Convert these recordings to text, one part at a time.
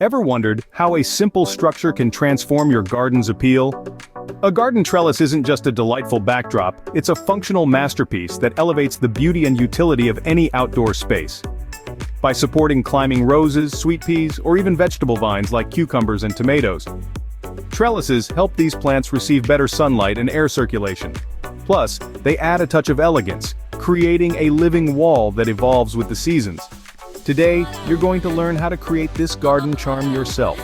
Ever wondered how a simple structure can transform your garden's appeal? A garden trellis isn't just a delightful backdrop, it's a functional masterpiece that elevates the beauty and utility of any outdoor space. By supporting climbing roses, sweet peas, or even vegetable vines like cucumbers and tomatoes, trellises help these plants receive better sunlight and air circulation. Plus, they add a touch of elegance, creating a living wall that evolves with the seasons. Today, you're going to learn how to create this garden charm yourself.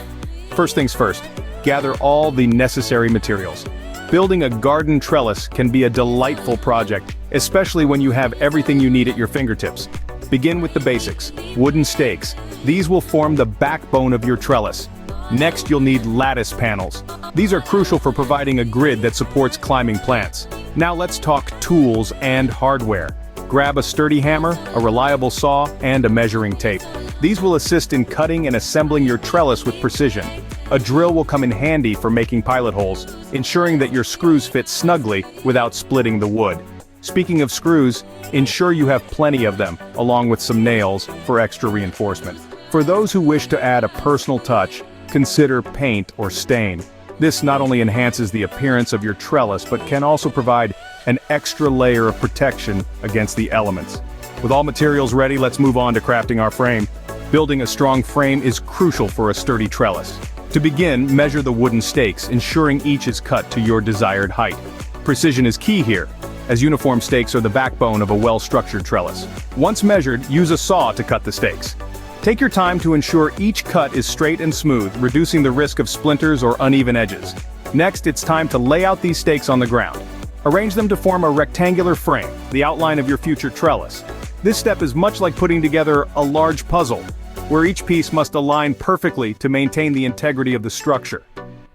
First things first, gather all the necessary materials. Building a garden trellis can be a delightful project, especially when you have everything you need at your fingertips. Begin with the basics, wooden stakes. These will form the backbone of your trellis. Next, you'll need lattice panels. These are crucial for providing a grid that supports climbing plants. Now let's talk tools and hardware. Grab a sturdy hammer, a reliable saw, and a measuring tape. These will assist in cutting and assembling your trellis with precision. A drill will come in handy for making pilot holes, ensuring that your screws fit snugly without splitting the wood. Speaking of screws, ensure you have plenty of them, along with some nails for extra reinforcement. For those who wish to add a personal touch, consider paint or stain. This not only enhances the appearance of your trellis but can also provide an extra layer of protection against the elements. With all materials ready, let's move on to crafting our frame. Building a strong frame is crucial for a sturdy trellis. To begin, measure the wooden stakes, ensuring each is cut to your desired height. Precision is key here, as uniform stakes are the backbone of a well-structured trellis. Once measured, use a saw to cut the stakes. Take your time to ensure each cut is straight and smooth, reducing the risk of splinters or uneven edges. Next, it's time to lay out these stakes on the ground. Arrange them to form a rectangular frame, the outline of your future trellis. This step is much like putting together a large puzzle, where each piece must align perfectly to maintain the integrity of the structure.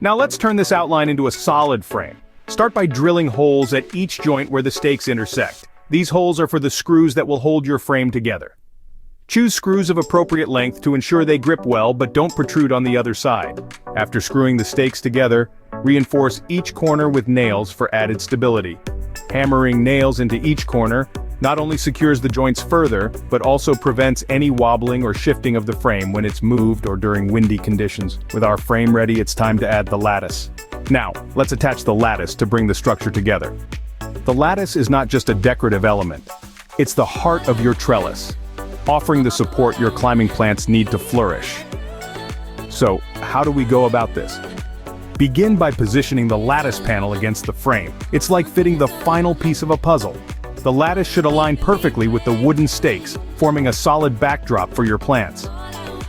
Now let's turn this outline into a solid frame. Start by drilling holes at each joint where the stakes intersect. These holes are for the screws that will hold your frame together. Choose screws of appropriate length to ensure they grip well but don't protrude on the other side. After screwing the stakes together, reinforce each corner with nails for added stability. Hammering nails into each corner not only secures the joints further, but also prevents any wobbling or shifting of the frame when it's moved or during windy conditions. With our frame ready, it's time to add the lattice. Now, let's attach the lattice to bring the structure together. The lattice is not just a decorative element. It's the heart of your trellis, offering the support your climbing plants need to flourish. So, how do we go about this? Begin by positioning the lattice panel against the frame. It's like fitting the final piece of a puzzle. The lattice should align perfectly with the wooden stakes, forming a solid backdrop for your plants.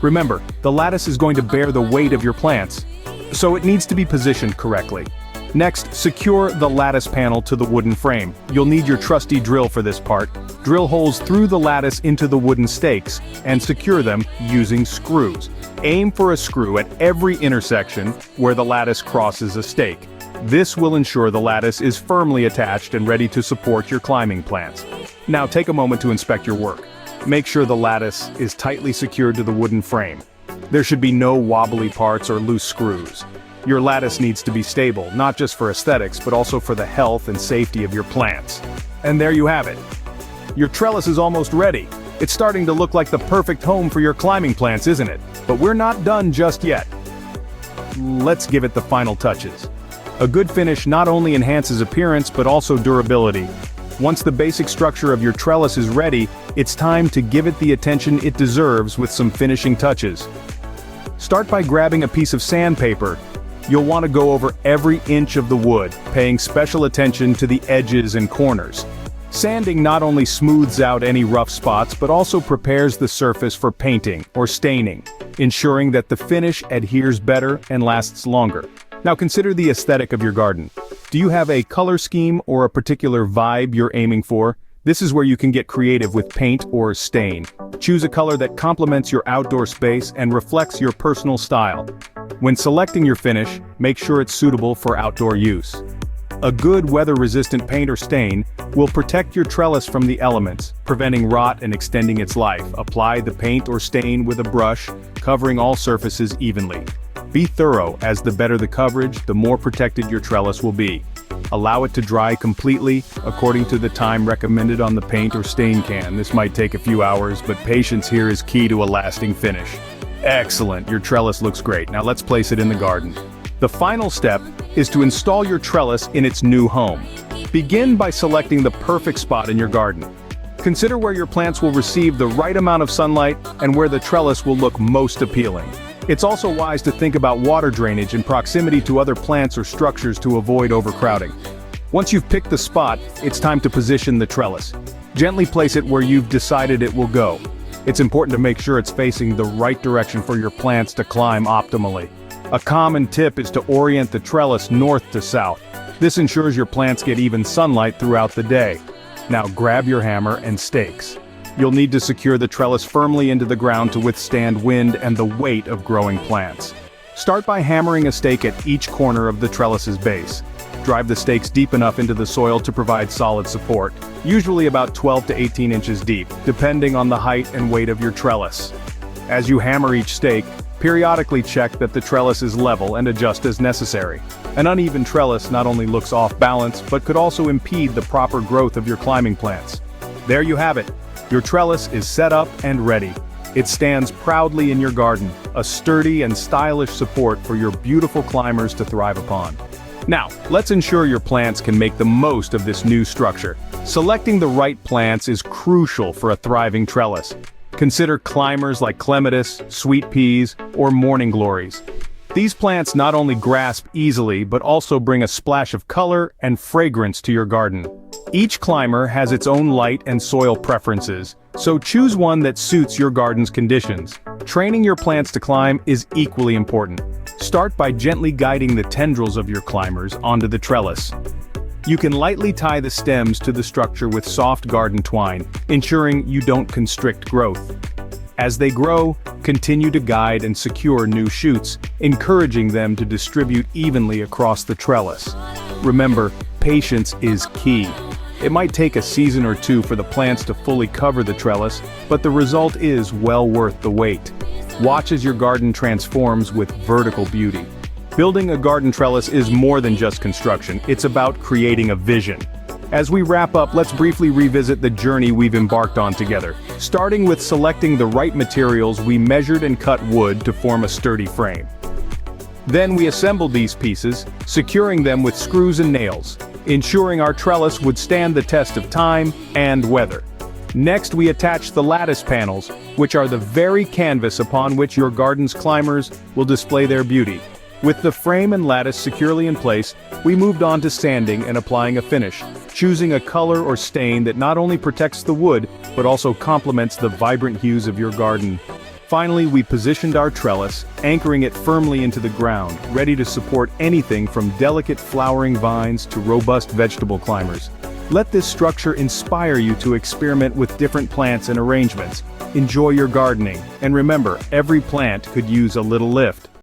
Remember, the lattice is going to bear the weight of your plants, so it needs to be positioned correctly. Next, secure the lattice panel to the wooden frame. You'll need your trusty drill for this part. Drill holes through the lattice into the wooden stakes, and secure them using screws. Aim for a screw at every intersection where the lattice crosses a stake. This will ensure the lattice is firmly attached and ready to support your climbing plants. Now take a moment to inspect your work. Make sure the lattice is tightly secured to the wooden frame. There should be no wobbly parts or loose screws. Your lattice needs to be stable, not just for aesthetics, but also for the health and safety of your plants. And there you have it. Your trellis is almost ready. It's starting to look like the perfect home for your climbing plants, isn't it? But we're not done just yet. Let's give it the final touches. A good finish not only enhances appearance, but also durability. Once the basic structure of your trellis is ready, it's time to give it the attention it deserves with some finishing touches. Start by grabbing a piece of sandpaper. You'll want to go over every inch of the wood, paying special attention to the edges and corners. Sanding not only smooths out any rough spots but also prepares the surface for painting or staining, ensuring that the finish adheres better and lasts longer. Now consider the aesthetic of your garden. Do you have a color scheme or a particular vibe you're aiming for? This is where you can get creative with paint or stain. Choose a color that complements your outdoor space and reflects your personal style. When selecting your finish, make sure it's suitable for outdoor use. A good weather-resistant paint or stain will protect your trellis from the elements, preventing rot and extending its life. Apply the paint or stain with a brush, covering all surfaces evenly. Be thorough, as the better the coverage, the more protected your trellis will be. Allow it to dry completely, according to the time recommended on the paint or stain can. This might take a few hours, but patience here is key to a lasting finish. Excellent, your trellis looks great. Now let's place it in the garden. The final step is to install your trellis in its new home. Begin by selecting the perfect spot in your garden. Consider where your plants will receive the right amount of sunlight and where the trellis will look most appealing. It's also wise to think about water drainage and proximity to other plants or structures to avoid overcrowding. Once you've picked the spot, it's time to position the trellis. Gently place it where you've decided it will go. It's important to make sure it's facing the right direction for your plants to climb optimally. A common tip is to orient the trellis north to south. This ensures your plants get even sunlight throughout the day. Now grab your hammer and stakes. You'll need to secure the trellis firmly into the ground to withstand wind and the weight of growing plants. Start by hammering a stake at each corner of the trellis's base. Drive the stakes deep enough into the soil to provide solid support, usually about 12 to 18 inches deep, depending on the height and weight of your trellis. As you hammer each stake, periodically check that the trellis is level and adjust as necessary. An uneven trellis not only looks off balance, but could also impede the proper growth of your climbing plants. There you have it. Your trellis is set up and ready. It stands proudly in your garden, a sturdy and stylish support for your beautiful climbers to thrive upon. Now, let's ensure your plants can make the most of this new structure. Selecting the right plants is crucial for a thriving trellis. Consider climbers like clematis, sweet peas, or morning glories. These plants not only grasp easily but also bring a splash of color and fragrance to your garden. Each climber has its own light and soil preferences, so choose one that suits your garden's conditions. Training your plants to climb is equally important. Start by gently guiding the tendrils of your climbers onto the trellis. You can lightly tie the stems to the structure with soft garden twine, ensuring you don't constrict growth. As they grow, continue to guide and secure new shoots, encouraging them to distribute evenly across the trellis. Remember, patience is key. It might take a season or two for the plants to fully cover the trellis, but the result is well worth the wait. Watch as your garden transforms with vertical beauty. Building a garden trellis is more than just construction, it's about creating a vision. As we wrap up, let's briefly revisit the journey we've embarked on together. Starting with selecting the right materials, we measured and cut wood to form a sturdy frame. Then we assembled these pieces, securing them with screws and nails, ensuring our trellis would stand the test of time and weather. Next, we attached the lattice panels, which are the very canvas upon which your garden's climbers will display their beauty. With the frame and lattice securely in place, we moved on to sanding and applying a finish, choosing a color or stain that not only protects the wood, but also complements the vibrant hues of your garden. Finally, we positioned our trellis, anchoring it firmly into the ground, ready to support anything from delicate flowering vines to robust vegetable climbers. Let this structure inspire you to experiment with different plants and arrangements. Enjoy your gardening, and remember, every plant could use a little lift.